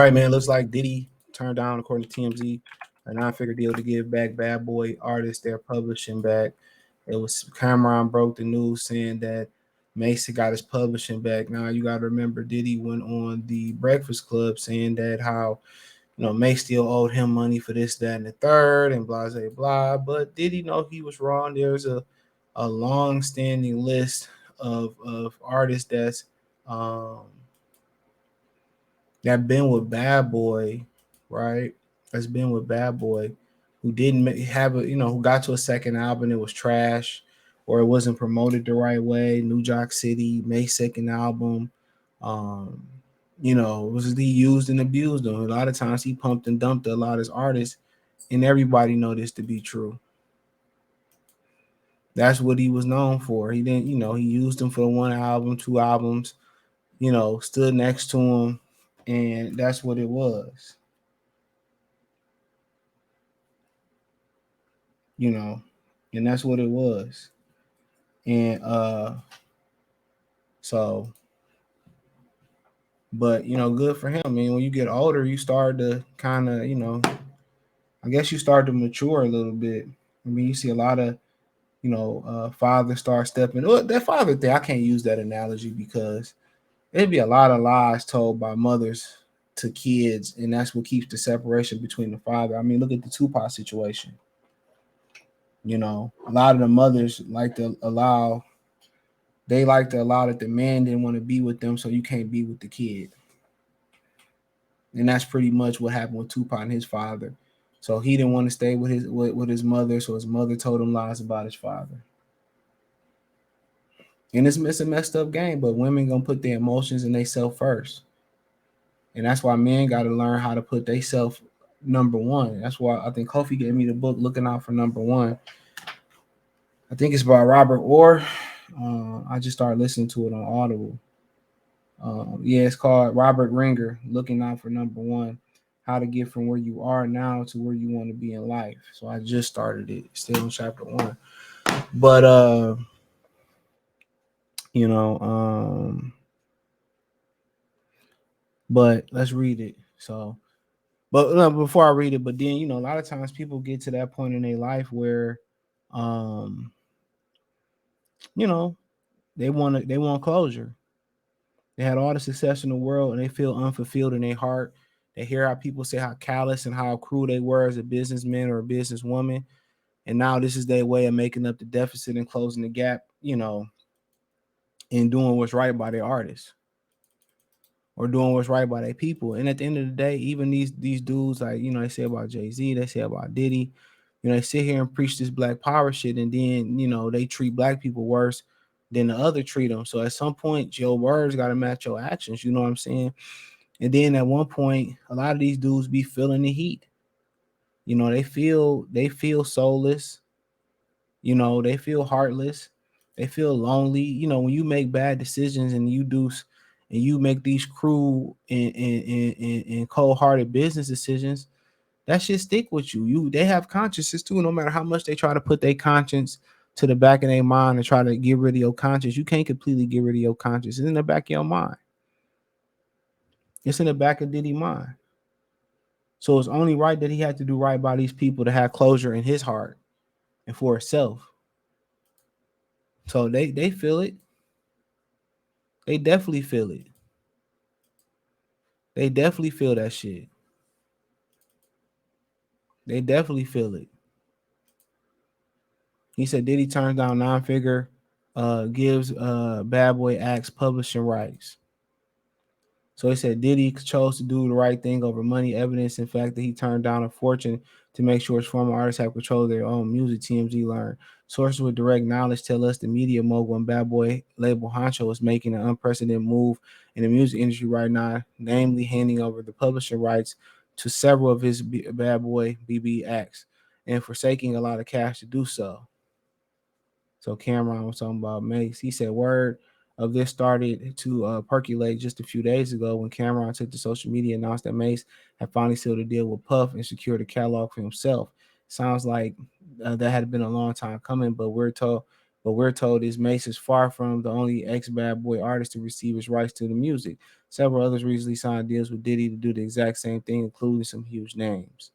right, man. Looks like Diddy turned down, according to TMZ, a nine-figure deal to give back Bad Boy artists their publishing back. It was Cameron broke the news saying that Mason got his publishing back. Now you got to remember Diddy went on the Breakfast Club saying that how May still owed him money for this, that, and the third, and blah, blah, blah. But Diddy know he was wrong? There's a long-standing list of artists um, that been with Bad Boy, right? That's been with Bad Boy, who didn't have who got to a second album, it was trash, or it wasn't promoted the right way. New Jack City, May's second album, um, was he used and abused them? A lot of times he pumped and dumped a lot of his artists, and everybody know this to be true. That's what he was known for. He didn't, he used them for one album, two albums, stood next to him, and that's what it was. And that's what it was. And so but good for him. I mean, when you get older, you start to kind of, I guess you start to mature a little bit. I mean, you see a lot of, fathers start stepping. Well, that father thing, I can't use that analogy because it'd be a lot of lies told by mothers to kids, and that's what keeps the separation between the father. I mean, look at the Tupac situation. A lot of the mothers like to allow that the man didn't want to be with them, so you can't be with the kid. And that's pretty much what happened with Tupac and his father. So he didn't want to stay with his mother, so his mother told him lies about his father. And it's a messed up game, but women gonna put their emotions and they self first. And that's why men gotta learn how to put they self number one. That's why I think Kofi gave me the book Looking Out for Number One. I think it's by Robert Orr. I just started listening to it on Audible. Yeah, it's called Robert Ringer, Looking Out for Number One, How to Get from Where You Are Now to Where You Want to Be in Life. So I just started it, still in chapter 1. But but let's read it. So but no, before I read it, but then a lot of times people get to that point in their life where they want closure. They had all the success in the world and they feel unfulfilled in their heart. They hear how people say how callous and how cruel they were as a businessman or a businesswoman. And now this is their way of making up the deficit and closing the gap, and doing what's right by their artists or doing what's right by their people. And at the end of the day, even these dudes, like, they say about Jay-Z, they say about Diddy, they sit here and preach this black power shit. And then, they treat black people worse than the other treat them. So at some point, your words got to match your actions. You know what I'm saying? And then at one point, a lot of these dudes be feeling the heat. They feel soulless. They feel heartless. They feel lonely. When you make bad decisions and you make these cruel and cold-hearted business decisions, that shit stick with you. They have consciences too. No matter how much they try to put their conscience to the back of their mind and try to get rid of your conscience, you can't completely get rid of your conscience. It's in the back of your mind. It's in the back of Diddy's mind. So it's only right that he had to do right by these people to have closure in his heart and for himself. So they feel it. They definitely feel it. They definitely feel that shit. They definitely feel it. He said Diddy turns down nine-figure, gives Bad Boy acts publishing rights. So he said Diddy chose to do the right thing over money, evidence, in fact, that he turned down a fortune to make sure his former artists have control of their own music, TMZ learned. Sources with direct knowledge tell us the media mogul and Bad Boy label honcho is making an unprecedented move in the music industry right now, namely handing over the publishing rights to several of his Bad Boy BB acts and forsaking a lot of cash to do so. So Cameron was talking about Mace. He said word of this started to percolate just a few days ago when Cameron took to social media and announced that Mace had finally sealed a deal with Puff and secured a catalog for himself. Sounds like that had been a long time coming, but we're told but we're told this Mace is far from the only ex-Bad Boy artist to receive his rights to the music. Several others recently signed deals with Diddy to do the exact same thing, including some huge names.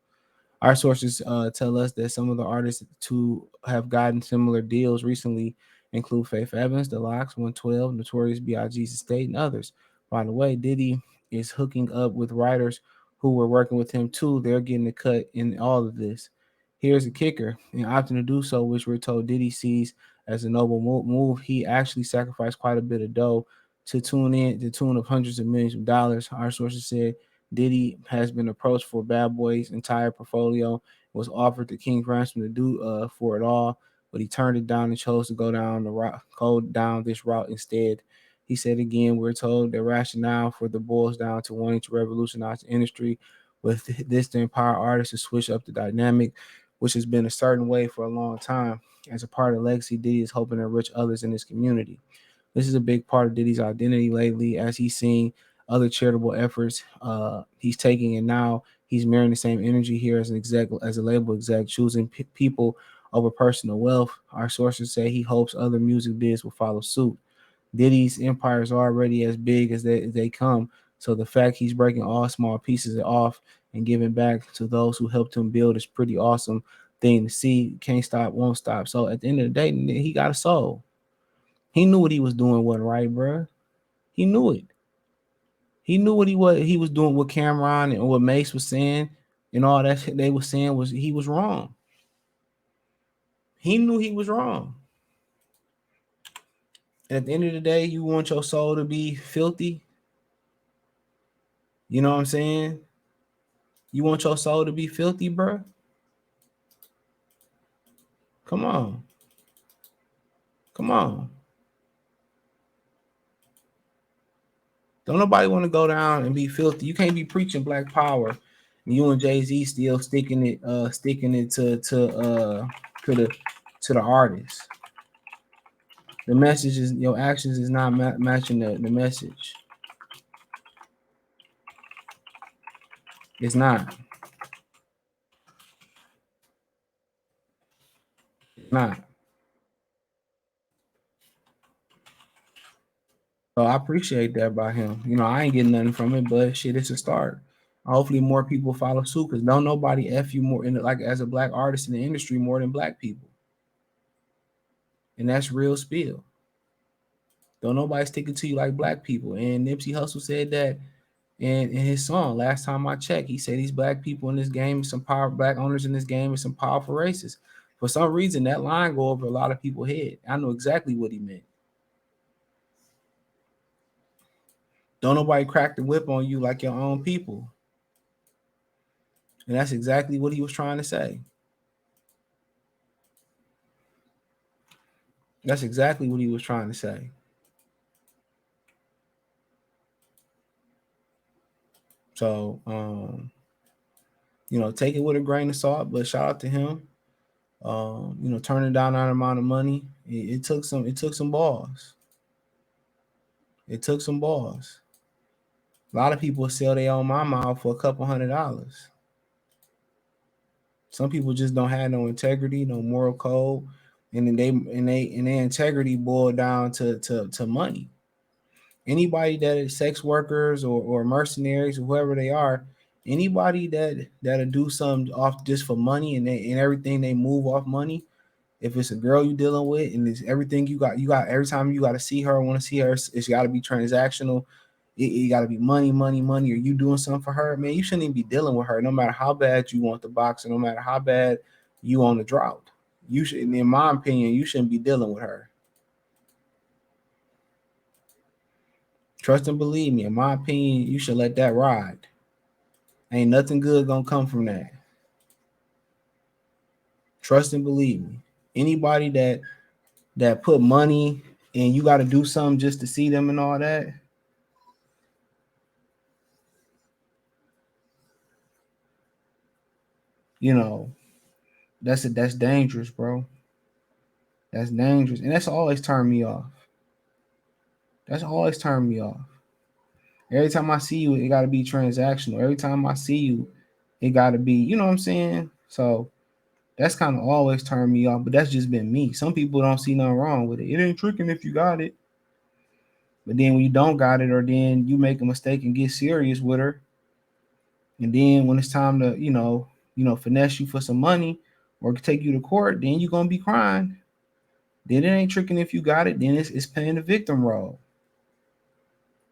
Our sources tell us that some of the artists to have gotten similar deals recently include Faith Evans, The Lox, 112, Notorious B.I.G.'s Estate, and others. By the way, Diddy is hooking up with writers who were working with him too. They're getting a cut in all of this. Here's the kicker: in opting to do so, which we're told Diddy sees as a noble move, he actually sacrificed quite a bit of dough to tune in to the tune of hundreds of millions of dollars. Our sources said Diddy has been approached for Bad Boy's entire portfolio, was offered the King ransom to do for it all, but he turned it down and chose to go down this route instead. He said again, we're told the rationale for the boils down to wanting to revolutionize the industry with this to empower artists to switch up the dynamic, which has been a certain way for a long time. As a part of the legacy, Diddy is hoping to enrich others in his community. This is a big part of Diddy's identity lately, as he's seeing other charitable efforts he's taking, and now he's mirroring the same energy here as an exec, as a label exec, choosing people over personal wealth. Our sources say he hopes other music bids will follow suit. Diddy's empire is already as big as they come, so the fact he's breaking all small pieces off and giving back to those who helped him build is pretty awesome thing to see. Can't stop, won't stop. So at the end of the day, he got a soul. He knew what he was doing wasn't right, bro. He knew it. He knew what he was doing, what Cameron and what Mace was saying, and all that shit they were saying was he was wrong. He knew he was wrong. And at the end of the day, you want your soul to be filthy. You know what I'm saying? You want your soul to be filthy, bro? Come on. Come on. Don't nobody want to go down and be filthy. You can't be preaching black power. And you and Jay-Z still sticking it to the artist. The message is your actions is not matching the message. It's not. It's not. So I appreciate that by him. You know, I ain't getting nothing from it, but shit, it's a start. Hopefully more people follow suit because don't nobody F you more in it, like as a black artist in the industry more than black people. And that's real spill. Don't nobody sticking to you like black people. And Nipsey Hussle said that in his song. Last time I checked, he said these black people in this game, some power black owners in this game, and some powerful races. For some reason, that line go over a lot of people's head. I know exactly what he meant. Don't nobody crack the whip on you like your own people. And that's exactly what he was trying to say. That's exactly what he was trying to say. So, take it with a grain of salt, but shout out to him. Turning down that amount of money, it took some balls. It took some balls. A lot of people sell their own mama out for a couple $100. Some people just don't have no integrity, no moral code, and then their integrity boiled down to money. Anybody that is sex workers or mercenaries or whoever they are, anybody that'll do something off just for money and everything they move off money. If it's a girl you dealing with and it's everything you got every time you got to see her, want to see her, it's got to be transactional. It got to be money, money, money. Or you doing something for her, man? You shouldn't even be dealing with her, no matter how bad you want the box, and no matter how bad you on the drought. You should, in my opinion, you shouldn't be dealing with her. Trust and believe me, in my opinion, you should let that ride. Ain't nothing good gonna come from that. Trust and believe me. Anybody that put money and you got to do something just to see them and all that, you know, that's dangerous, bro. That's dangerous, and that's always turned me off. That's always turned me off. Every time I see you, it got to be transactional. Every time I see you, it got to be, you know what I'm saying? So That's kind of always turned me off, but that's just been me. Some people don't see nothing wrong with it. It ain't tricking if you got it. But then when you don't got it, or then you make a mistake and get serious with her, and then when it's time to, finesse you for some money or take you to court, then you're gonna be crying. Then it ain't tricking if you got it. Then it's playing the victim role.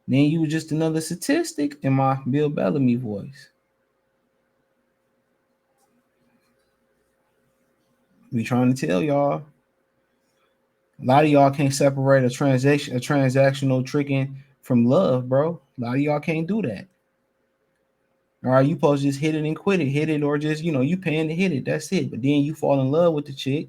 Then you were just another statistic in my Bill Bellamy voice. We trying to tell y'all. A lot of y'all can't separate a transactional tricking from love, bro. A lot of y'all can't do that. All right, you supposed to just hit it and quit it, hit it, or just you paying to hit it. That's it. But then you fall in love with the chick,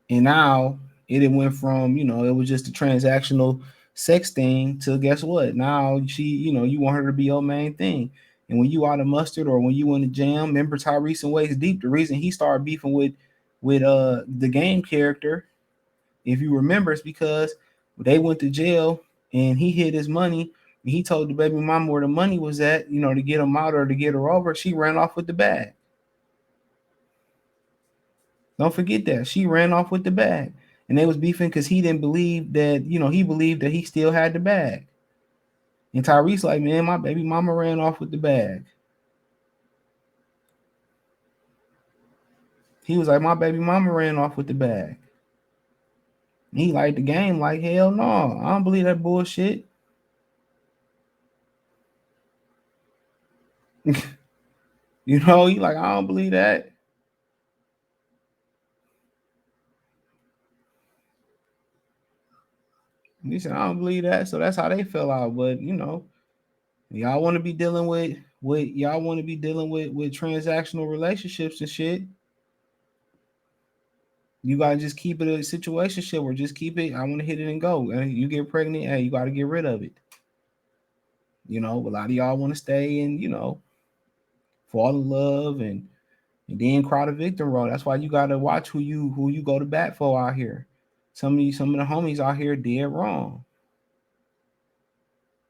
and now it went from it was just a transactional sex thing to guess what? Now she you want her to be your main thing. And when you out of mustard or when you in the jam, remember Tyrese and Waist Deep, the reason he started beefing with the game character, if you remember, it's because they went to jail and he hid his money. And he told the baby mama where the money was at, to get him out or to get her over. She ran off with the bag. Don't forget that. She ran off with the bag. And they was beefing because he didn't believe that, he believed that he still had the bag. And Tyrese like, man, my baby mama ran off with the bag. He was like, my baby mama ran off with the bag. And he liked the game like, hell no, I don't believe that bullshit. He like, I don't believe that. And he said, I don't believe that. So that's how they fell out. But y'all want to be dealing with transactional relationships and shit. You gotta just keep it a situationship or just keep it. I want to hit it and go. And you get pregnant, hey, you gotta get rid of it. A lot of y'all want to stay and fall in love and then cry the victim role. That's why you gotta watch who you go to bat for out here. Some of the homies out here dead wrong.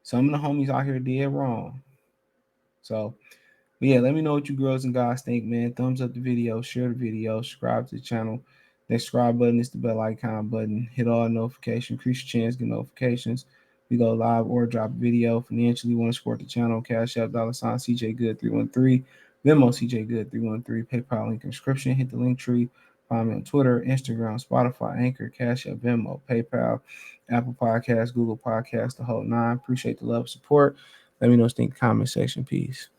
Some of the homies out here dead wrong. So, but yeah, let me know what you girls and guys think, man. Thumbs up the video, share the video, subscribe to the channel. The subscribe button is the bell icon button. Hit all notifications, increase your chance, get notifications. We go live or drop a video. Financially, want to support the channel, Cash App, $ CJ Good 313, Venmo CJ Good 313, PayPal link in description. Hit the link tree. Find me on Twitter, Instagram, Spotify, Anchor, Cash App, Venmo, PayPal, Apple Podcasts, Google Podcasts, the whole nine. Appreciate the love and support. Let me know what you think in the comment section. Peace.